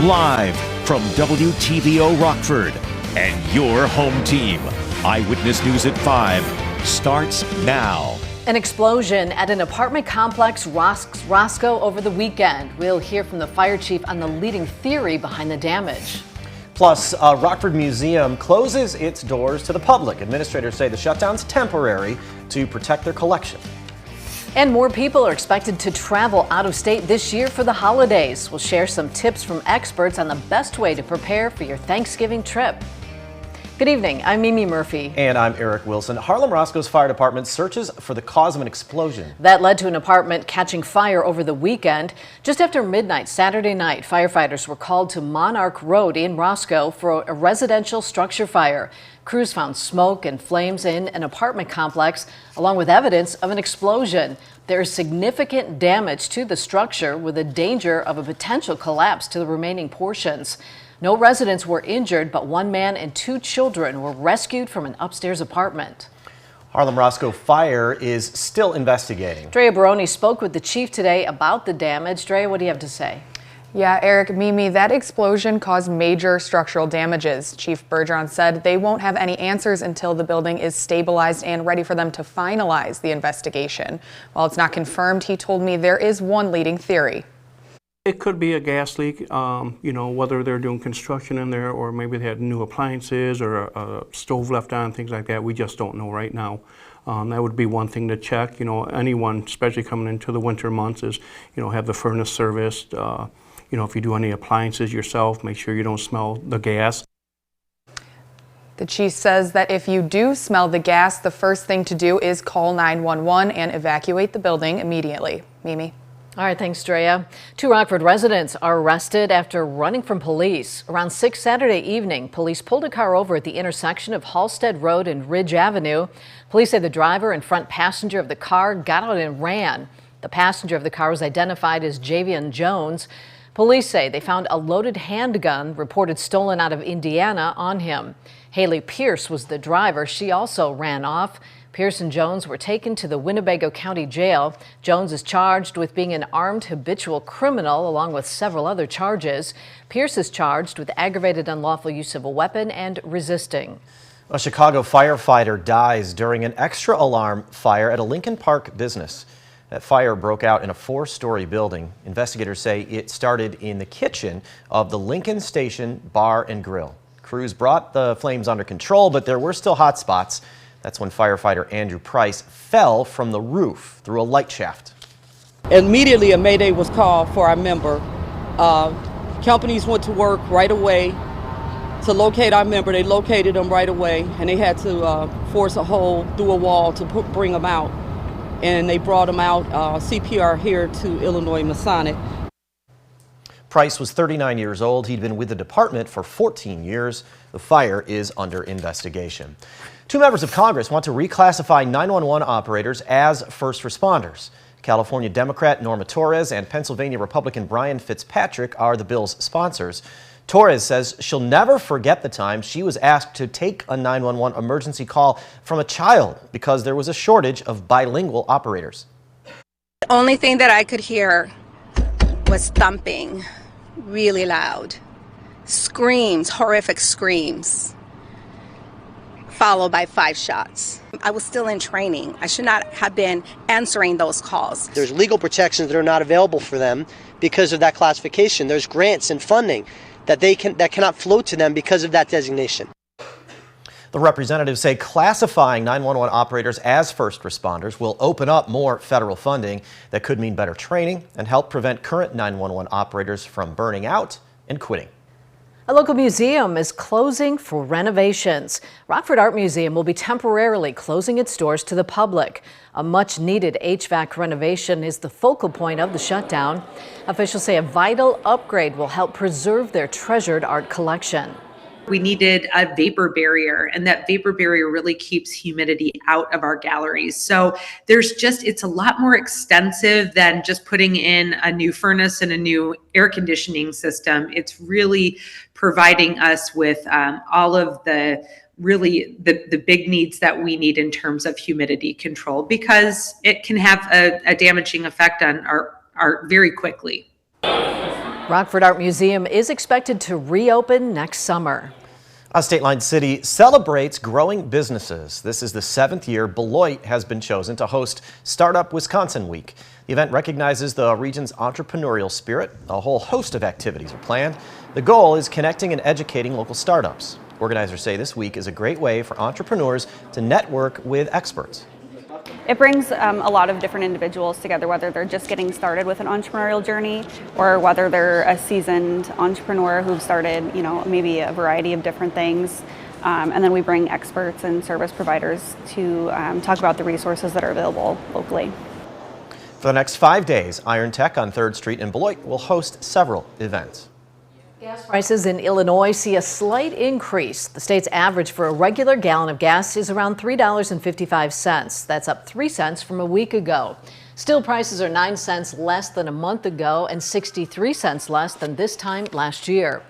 Live from WTVO Rockford and your home team. Eyewitness News at 5 starts now. An explosion at an apartment complex Roscoe over the weekend. We'll hear from the fire chief on the leading theory behind the damage. Plus, Rockford Museum closes its doors to the public. Administrators say the shutdown's temporary to protect their collection. And more people are expected to travel out of state this year for the holidays. We'll share some tips from experts on the best way to prepare for your Thanksgiving trip. Good evening, I'm Mimi Murphy. And I'm Eric Wilson. Harlem Roscoe's fire department searches for the cause of an explosion. That led to an apartment catching fire over the weekend. Just after midnight Saturday night, firefighters were called to Monarch Road in Roscoe for a residential structure fire. Crews found smoke and flames in an apartment complex, along with evidence of an explosion. There is significant damage to the structure with a danger of a potential collapse to the remaining portions. No residents were injured, but one man and two children were rescued from an upstairs apartment. Harlem Roscoe Fire is still investigating. Drea Baroni spoke with the chief today about the damage. Drea, what do you have to say? Yeah, Eric, Mimi, that explosion caused major structural damages. Chief Bergeron said they won't have any answers until the building is stabilized and ready for them to finalize the investigation. While it's not confirmed, he told me there is one leading theory. It could be a gas leak, whether they're doing construction in there or maybe they had new appliances or a stove left on, things like that. We just don't know right now. That would be one thing to check. Anyone, especially coming into the winter months, is, have the furnace serviced. If you do any appliances yourself, make sure you don't smell the gas. The chief says that if you do smell the gas, the first thing to do is call 911 and evacuate the building immediately. Mimi? All right, thanks, Drea. Two Rockford residents are arrested after running from police. Around 6 Saturday evening, police pulled a car over at the intersection of Halstead Road and Ridge Avenue. Police say the driver and front passenger of the car got out and ran. The passenger of the car was identified as Javian Jones. Police say they found a loaded handgun reported stolen out of Indiana on him. Haley Pierce was the driver. She also ran off. Pierce and Jones were taken to the Winnebago County Jail. Jones is charged with being an armed habitual criminal along with several other charges. Pierce is charged with aggravated unlawful use of a weapon and resisting. A Chicago firefighter dies during an extra alarm fire at a Lincoln Park business. That fire broke out in a 4-story building. Investigators say it started in the kitchen of the Lincoln Station Bar and Grill. Crews brought the flames under control, but there were still hot spots. That's when firefighter Andrew Price fell from the roof through a light shaft. Immediately a mayday was called for our member. Companies went to work right away to locate our member. They located him right away, and they had to force a hole through a wall to bring him out. And they brought him out, CPR here to Illinois Masonic. Price was 39 years old. He'd been with the department for 14 years. The fire is under investigation. Two members of Congress want to reclassify 911 operators as first responders. California Democrat Norma Torres and Pennsylvania Republican Brian Fitzpatrick are the bill's sponsors. Torres says she'll never forget the time she was asked to take a 911 emergency call from a child because there was a shortage of bilingual operators. The only thing that I could hear was thumping, really loud, screams, horrific screams, followed by 5 shots. I was still in training. I should not have been answering those calls. There's legal protections that are not available for them because of that classification. There's grants and funding that cannot flow to them because of that designation. The representatives say classifying 911 operators as first responders will open up more federal funding that could mean better training and help prevent current 911 operators from burning out and quitting. A local museum is closing for renovations. Rockford Art Museum will be temporarily closing its doors to the public. A much-needed HVAC renovation is the focal point of the shutdown. Officials say a vital upgrade will help preserve their treasured art collection. We needed a vapor barrier, and that vapor barrier really keeps humidity out of our galleries. So it's a lot more extensive than just putting in a new furnace and a new air conditioning system. It's really providing us with all of the big needs that we need in terms of humidity control, because it can have a damaging effect on our art very quickly. Rockford Art Museum is expected to reopen next summer. Stateline City celebrates growing businesses. This is the 7th year Beloit has been chosen to host Startup Wisconsin Week. The event recognizes the region's entrepreneurial spirit. A whole host of activities are planned. The goal is connecting and educating local startups. Organizers say this week is a great way for entrepreneurs to network with experts. It brings a lot of different individuals together, whether they're just getting started with an entrepreneurial journey or whether they're a seasoned entrepreneur who've started, maybe a variety of different things. And then we bring experts and service providers to talk about the resources that are available locally. For the next 5 days, Iron Tech on 3rd Street in Beloit will host several events. Gas prices in Illinois see a slight increase. The state's average for a regular gallon of gas is around $3.55. That's up 3 cents from a week ago. Steel prices are 9 cents less than a month ago and 63 cents less than this time last year.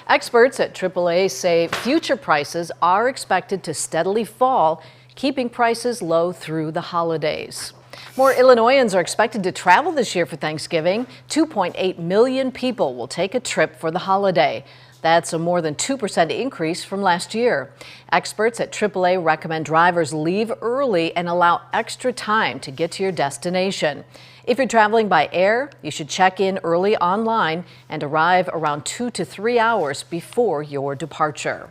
Experts at AAA say future prices are expected to steadily fall, keeping prices low through the holidays. More Illinoisans are expected to travel this year for Thanksgiving. 2.8 million people will take a trip for the holiday. That's a more than 2% increase from last year. Experts at AAA recommend drivers leave early and allow extra time to get to your destination. If you're traveling by air, you should check in early online and arrive around 2 to 3 hours before your departure.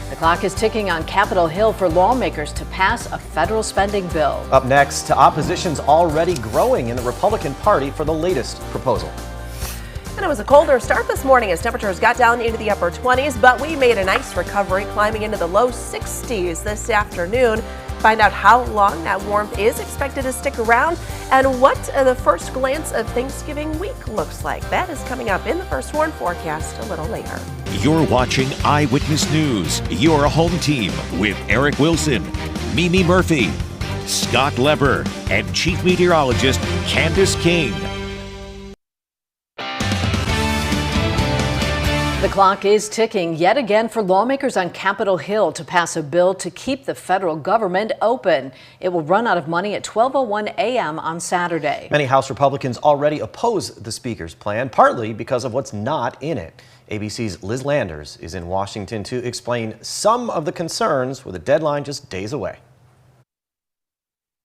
The clock is ticking on Capitol Hill for lawmakers to pass a federal spending bill. Up next, opposition's already growing in the Republican Party for the latest proposal. And it was a colder start this morning as temperatures got down into the upper 20s, but we made a nice recovery, climbing into the low 60s this afternoon. Find out how long that warmth is expected to stick around and what the first glance of Thanksgiving week looks like. That is coming up in the First Warn forecast a little later. You're watching Eyewitness News, your home team with Eric Wilson, Mimi Murphy, Scott Leber, and Chief Meteorologist Candace King. The clock is ticking yet again for lawmakers on Capitol Hill to pass a bill to keep the federal government open. It will run out of money at 12:01 a.m. on Saturday. Many House Republicans already oppose the Speaker's plan, partly because of what's not in it. ABC's Liz Landers is in Washington to explain some of the concerns with a deadline just days away.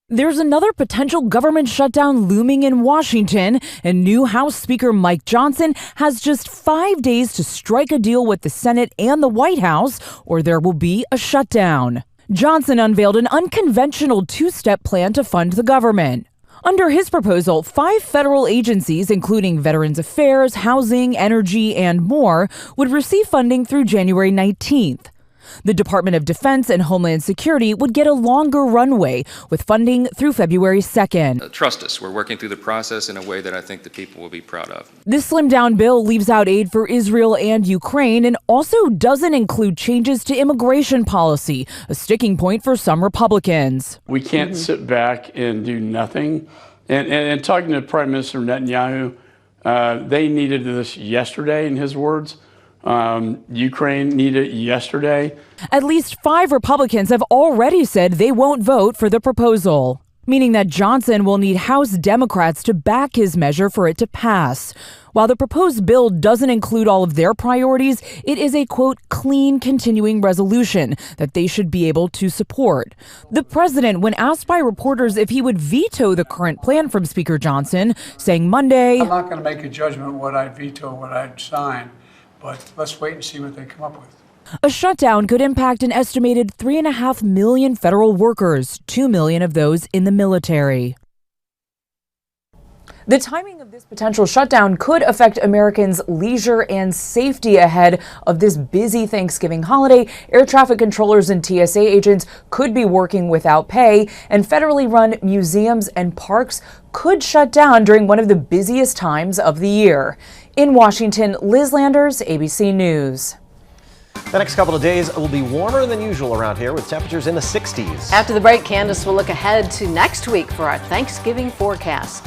There's another potential government shutdown looming in Washington, and new House Speaker Mike Johnson has just 5 days to strike a deal with the Senate and the White House, or there will be a shutdown. Johnson unveiled an unconventional two-step plan to fund the government. Under his proposal, 5 federal agencies, including Veterans Affairs, Housing, Energy, and more, would receive funding through January 19th. The Department of Defense and Homeland Security would get a longer runway with funding through February 2nd. Trust us, we're working through the process in a way that I think the people will be proud of. This slimmed-down bill leaves out aid for Israel and Ukraine and also doesn't include changes to immigration policy, a sticking point for some Republicans. We can't sit back and do nothing. And talking to Prime Minister Netanyahu, they needed this yesterday, in his words. Ukraine needed it yesterday. At least 5 Republicans have already said they won't vote for the proposal, meaning that Johnson will need House Democrats to back his measure for it to pass. While the proposed bill doesn't include all of their priorities, it is a, quote, clean continuing resolution that they should be able to support. The president, when asked by reporters if he would veto the current plan from Speaker Johnson, saying Monday, I'm not going to make a judgment what I'd veto, what I'd sign. But let's wait and see what they come up with. A shutdown could impact an estimated 3.5 million federal workers, 2 million of those in the military. The timing of this potential shutdown could affect Americans' leisure and safety ahead of this busy Thanksgiving holiday. Air traffic controllers and TSA agents could be working without pay, and federally run museums and parks could shut down during one of the busiest times of the year. In Washington, Liz Landers, ABC News. The next couple of days will be warmer than usual around here with temperatures in the 60s. After the break, Candace will look ahead to next week for our Thanksgiving forecast.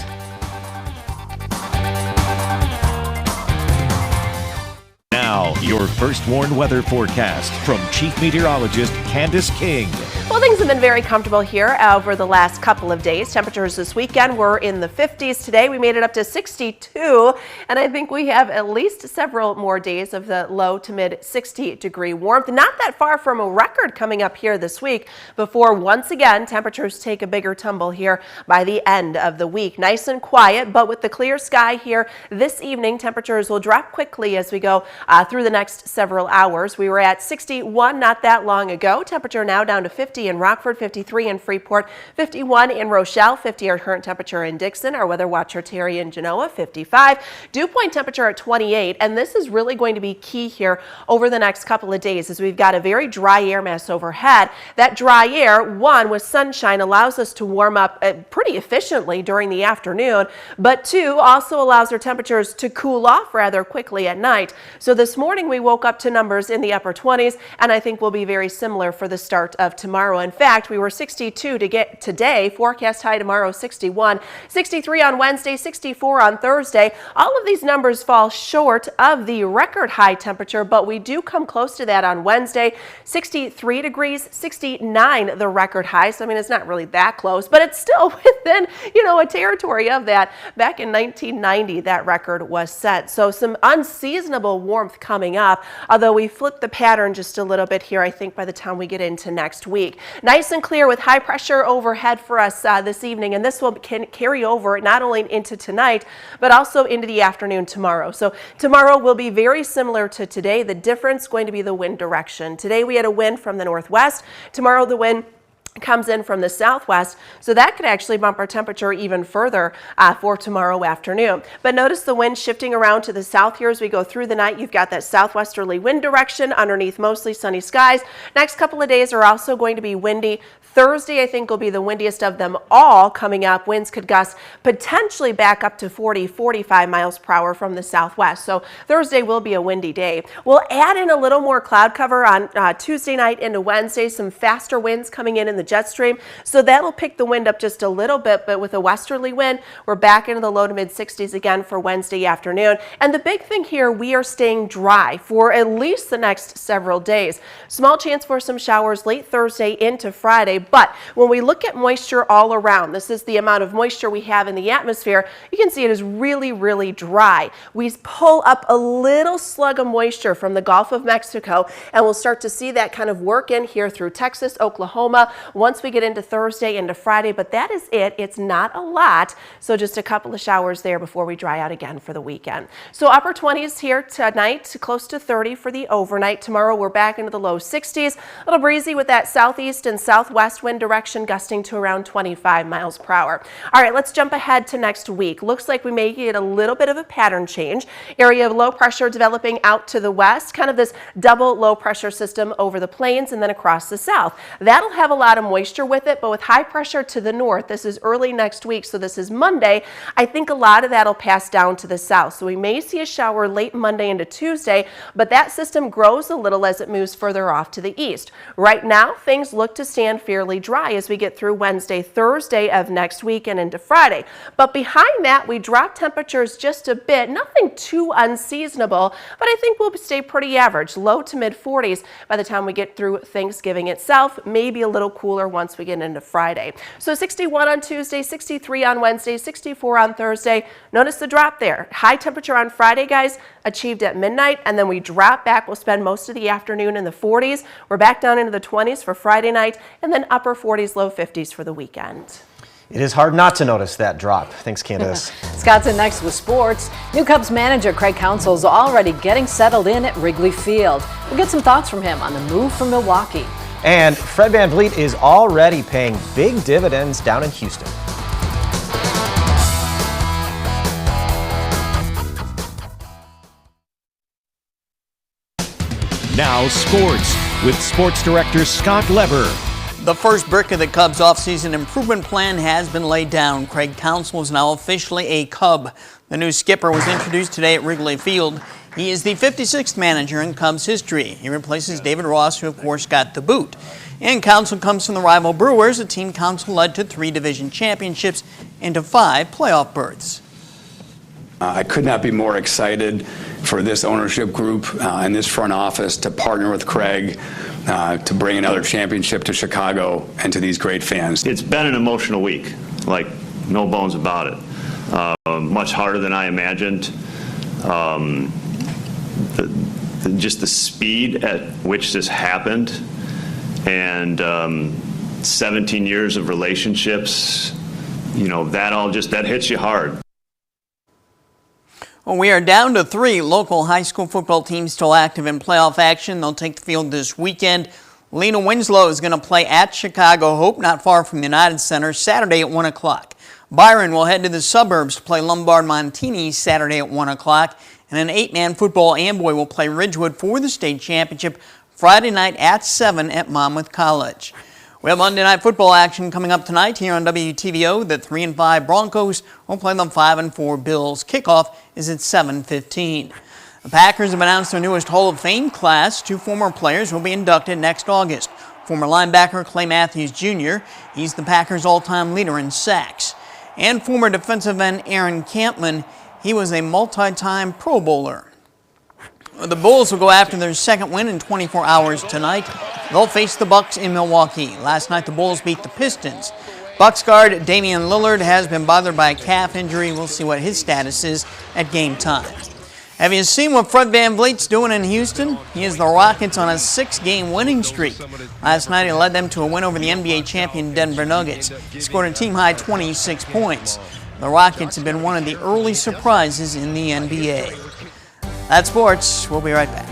Now, your First Warn weather forecast from Chief Meteorologist Candace King. Well, things have been very comfortable here over the last couple of days. Temperatures this weekend were in the 50s. Today we made it up to 62, and I think we have at least several more days of the low to mid 60-degree warmth. Not that far from a record coming up here this week before once again temperatures take a bigger tumble here by the end of the week. Nice and quiet, but with the clear sky here this evening, temperatures will drop quickly as we go through the next several hours. We were at 61 not that long ago. Temperature now down to 50 in Rockford, 53 in Freeport, 51 in Rochelle, 50 our current temperature in Dixon. Our weather watcher Terry in Genoa, 55. Dew point temperature at 28, and this is really going to be key here over the next couple of days as we've got a very dry air mass overhead. That dry air, one, with sunshine allows us to warm up pretty efficiently during the afternoon, but two, also allows our temperatures to cool off rather quickly at night. So this morning we woke up to numbers in the upper 20s, and I think will be very similar for the start of tomorrow. In fact, we were 62 to get today. Forecast high tomorrow 61, 63 on Wednesday, 64 on Thursday. All of these numbers fall short of the record high temperature, but we do come close to that on Wednesday. 63 degrees, 69 the record high. So I mean, it's not really that close, but it's still within, a territory of that. Back in 1990, that record was set. So some unseasonable warmth coming up, although we flip the pattern just a little bit here, I think, by the time we get into next week. Nice and clear with high pressure overhead for us this evening, and this will carry over not only into tonight, but also into the afternoon tomorrow. So tomorrow will be very similar to today. The difference going to be the wind direction. Today we had a wind from the northwest. Tomorrow the wind comes in from the southwest, so that could actually bump our temperature even further for tomorrow afternoon. But notice the wind shifting around to the south here as we go through the night. You've got that southwesterly wind direction underneath mostly sunny skies. Next couple of days are also going to be windy. Thursday, I think, will be the windiest of them all coming up. Winds could gust potentially back up to 40, 45 miles per hour from the southwest. So Thursday will be a windy day. We'll add in a little more cloud cover on Tuesday night into Wednesday. Some faster winds coming in the jet stream. So that'll pick the wind up just a little bit, but with a westerly wind, we're back into the low to mid 60s again for Wednesday afternoon. And the big thing here, we are staying dry for at least the next several days. Small chance for some showers late Thursday into Friday. But when we look at moisture all around, this is the amount of moisture we have in the atmosphere, you can see it is really, really dry. We pull up a little slug of moisture from the Gulf of Mexico, and we'll start to see that kind of work in here through Texas, Oklahoma, once we get into Thursday, into Friday, but that is it. It's not a lot, so just a couple of showers there before we dry out again for the weekend. So upper 20s here tonight, close to 30 for the overnight. Tomorrow we're back into the low 60s. A little breezy with that southeast and southwest wind direction gusting to around 25 miles per hour. All right, let's jump ahead to next week. Looks like we may get a little bit of a pattern change. Area of low pressure developing out to the west, kind of this double low pressure system over the plains and then across the south. That'll have a lot of moisture with it, but with high pressure to the north, this is early next week, so this is Monday, I think a lot of that'll pass down to the south. So we may see a shower late Monday into Tuesday, but that system grows a little as it moves further off to the east. Right now, things look to stand fairly dry as we get through Wednesday, Thursday of next week and into Friday. But behind that, we drop temperatures just a bit, nothing too unseasonable, but I think we'll stay pretty average, low to mid 40s by the time we get through Thanksgiving itself, maybe a little cooler once we get into Friday. So 61 on Tuesday, 63 on Wednesday, 64 on Thursday. Notice the drop there. High temperature on Friday, guys, achieved at midnight, and then we drop back. We'll spend most of the afternoon in the 40s. We're back down into the 20s for Friday night, and then upper 40s, low 50s for the weekend. It is hard not to notice that drop. Thanks, Candace. Scott's in next with sports. New Cubs manager Craig Counsell's already getting settled in at Wrigley Field. We'll get some thoughts from him on the move from Milwaukee. And Fred VanVleet is already paying big dividends down in Houston. Now sports with sports director Scott Leber. The first brick of the Cubs offseason improvement plan has been laid down. Craig Counsell is now officially a Cub. The new skipper was introduced today at Wrigley Field. He is the 56th manager in Cubs history. He replaces David Ross, who of course got the boot. And Counsell comes from the rival Brewers, a team Counsell led to 3 division championships and to 5 playoff berths. I could not be more excited for this ownership group and this front office to partner with Craig to bring another championship to Chicago and to these great fans. It's been an emotional week, like no bones about it. Much harder than I imagined. Just the speed at which this happened, and 17 years of relationships, you know, that hits you hard. Well, we are down to 3 local high school football teams still active in playoff action. They'll take the field this weekend. Lena Winslow is going to play at Chicago Hope, not far from the United Center, Saturday at 1 o'clock. Byron will head to the suburbs to play Lombard Montini Saturday at 1 o'clock. And an 8-man football Amboy will play Ridgewood for the state championship Friday night at 7 at Monmouth College. We have Monday night football action coming up tonight here on WTVO. The 3-5 Broncos will play them 5-4 Bills. Kickoff is at 7:15. The Packers have announced their newest Hall of Fame class. 2 former players will be inducted next August. Former linebacker Clay Matthews Jr., he's the Packers' all-time leader in sacks. And former defensive end Aaron Campman, he was a multi-time Pro Bowler. The Bulls will go after their second win in 24 hours tonight. They'll face the Bucks in Milwaukee. Last night the Bulls beat the Pistons. Bucks guard Damian Lillard has been bothered by a calf injury. We'll see what his status is at game time. Have you seen what Fred VanVleet's doing in Houston? He has the Rockets on a 6-game winning streak. Last night he led them to a win over the NBA champion Denver Nuggets. He scored a team-high 26 points. The Rockets have been one of the early surprises in the NBA. That's sports. We'll be right back.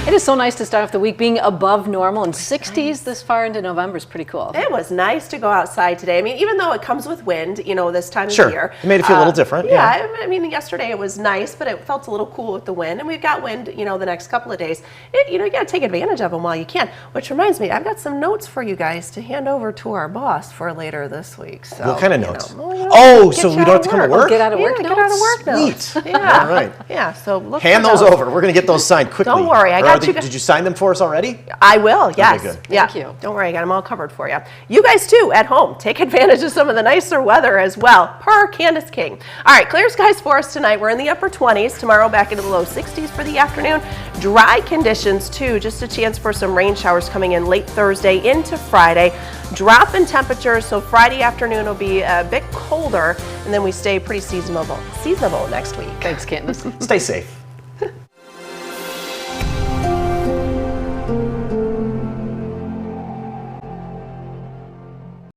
It is so nice to start off the week being above normal, and 60s this far into November is pretty cool. It was nice to go outside today. I mean, even though it comes with wind, you know, this time of year. It made it feel a little different. Yeah, I mean, yesterday it was nice, but it felt a little cool with the wind, and we've got wind, you know, the next couple of days. You know, you got to take advantage of them while you can, which reminds me, I've got some notes for you guys to hand over to our boss for later this week. So, what kind of notes? So we don't have to come to work? Get out of work notes? Get out of work notes. Sweet. Yeah. All right. Yeah, so look Hand for those over. We're going to get those signed quickly. Don't worry, I got you. Did you sign them for us already? I will, yes. Okay, good. Yeah. Thank you. Don't worry, I got them all covered for you. You guys too, at home, take advantage of some of the nicer weather as well, per Candace King. All right, clear skies for us tonight. We're in the upper 20s. Tomorrow back into the low 60s for the afternoon. Dry conditions too, just a chance for some rain showers coming in late Thursday into Friday. Drop in temperatures, so Friday afternoon will be a bit colder, and then we stay pretty seasonable next week. Thanks, Candace. Stay safe.